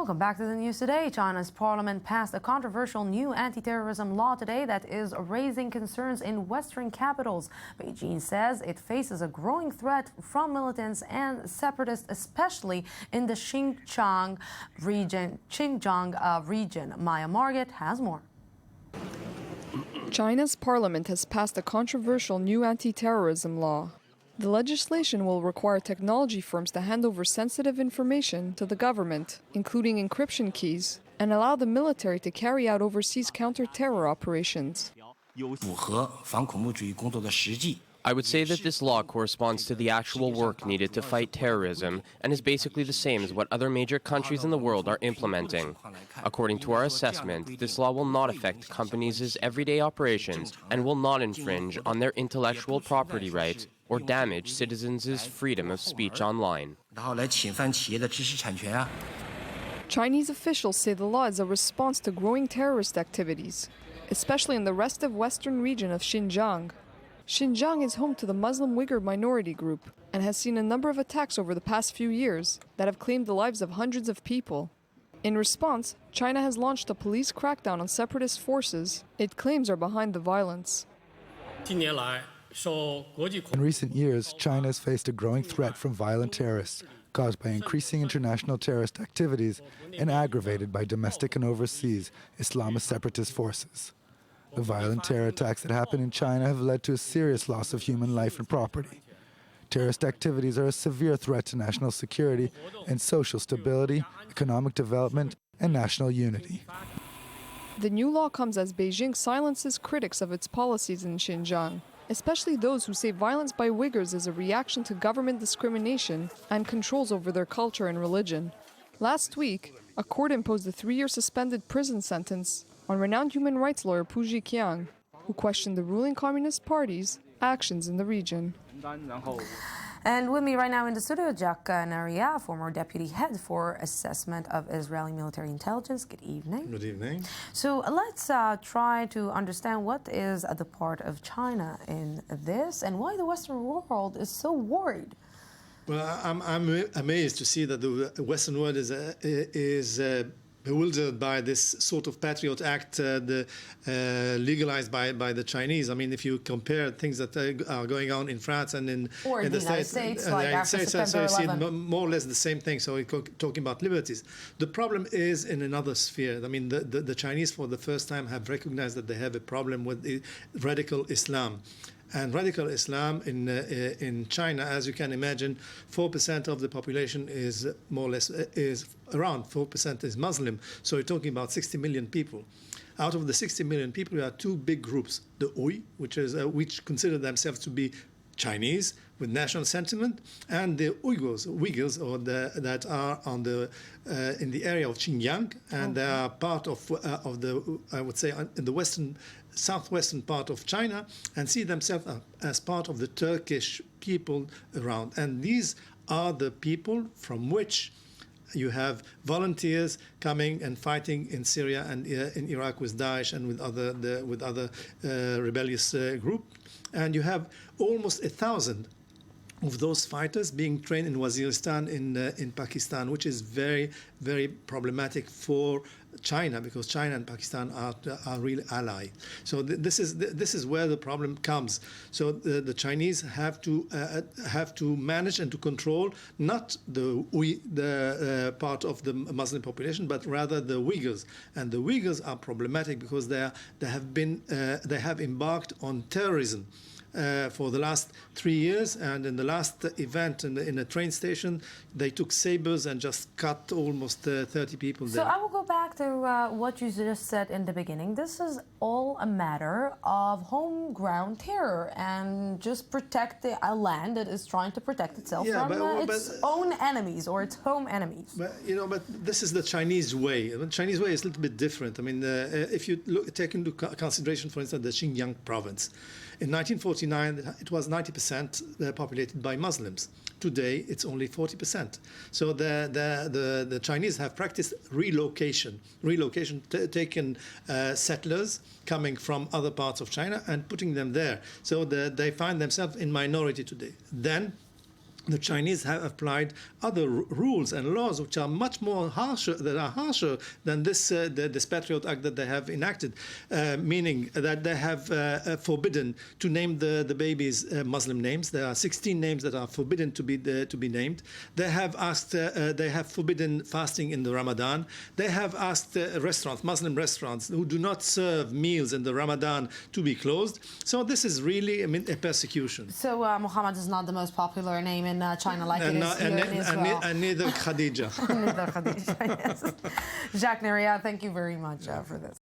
Welcome back to the news today. China's parliament passed a controversial new anti-terrorism law today that is raising concerns in Western capitals. Beijing says it faces a growing threat from militants and separatists, especially in the Xinjiang region. Maya Marget has more. China's parliament has passed a controversial new anti-terrorism law. The legislation will require technology firms to hand over sensitive information to the government, including encryption keys, and allow the military to carry out overseas counter-terror operations. I would say that this law corresponds to the actual work needed to fight terrorism and is basically the same as what other major countries in the world are implementing. According to our assessment, this law will not affect companies' everyday operations and will not infringe on their intellectual property rights or damage citizens' freedom of speech online. Chinese officials say the law is a response to growing terrorist activities, especially in the rest of western region of Xinjiang. Xinjiang is home to the Muslim Uyghur minority group and has seen a number of attacks over the past few years that have claimed the lives of hundreds of people. In response, China has launched a police crackdown on separatist forces it claims are behind the violence. In recent years, China has faced a growing threat from violent terrorists caused by increasing international terrorist activities and aggravated by domestic and overseas Islamist separatist forces. The violent terror attacks that happen in China have led to a serious loss of human life and property. Terrorist activities are a severe threat to national security and social stability, economic development, and national unity. The new law comes as Beijing silences critics of its policies in Xinjiang, especially those who say violence by Uyghurs is a reaction to government discrimination and controls over their culture and religion. Last week, a court imposed a 3-year suspended prison sentence on renowned human rights lawyer Pu Zhiqiang, who questioned the ruling Communist Party's actions in the region. And with me right now in the studio, Jaffa Port, former deputy head for assessment of Israeli military intelligence. Good evening. Good evening. So let's try to understand what is the part of China in this and why the Western world is so worried. Well, I'm amazed to see that the Western world is bewildered by this sort of Patriot Act legalized by the Chinese. I mean, if you compare things that are going on in France and in the United States, like after September 11. So you see more or less the same thing. So we're talking about liberties. The problem is in another sphere. I mean, the Chinese for the first time have recognized that they have a problem with radical Islam. And radical Islam in China, as you can imagine, 4% of the population is more or less around 4% is Muslim. So you're talking about 60 million people. Out of the 60 million people, there are two big groups: the which consider themselves to be Chinese with national sentiment, and the Uyghurs, that are on in the area of Xinjiang, and they are part of the I would say in the southwestern part of China, and see themselves as part of the Turkish people around. And these are the people from which you have volunteers coming and fighting in Syria and in Iraq with Daesh and with other rebellious groups. And you have almost 1,000 of those fighters being trained in Waziristan in Pakistan, which is very, very problematic for China, because China and Pakistan are real allies. So this is where the problem comes. So the Chinese have to manage and to control not the part of the Muslim population, but rather the Uyghurs. And the Uyghurs are problematic because they have embarked on terrorism. For the last 3 years, and in the last event in a train station, they took sabers and just cut almost 30 people there. So I will go back to what you just said in the beginning. This is all a matter of homegrown terror and just protect a land that is trying to protect itself from its own enemies or its home enemies. But this is the Chinese way. The Chinese way is a little bit different. I mean, if you take into consideration, for instance, the Xinjiang province. In 1949, it was 90% populated by Muslims. Today, it's only 40%. So the Chinese have practiced relocation, taken settlers coming from other parts of China and putting them there. So they find themselves in minority today. Then the Chinese have applied other rules and laws which are much more harsher than this Patriot Act that they have enacted, meaning that they have forbidden to name the babies Muslim names. There are 16 names that are forbidden to be named. They have forbidden fasting in the Ramadan. They have asked Muslim restaurants who do not serve meals in the Ramadan to be closed. So this is really, a persecution. So Muhammad is not the most popular name in China like it is here in Israel. And neither Khadija. Neither Khadija, yes. Jacques Neria, thank you very much for this.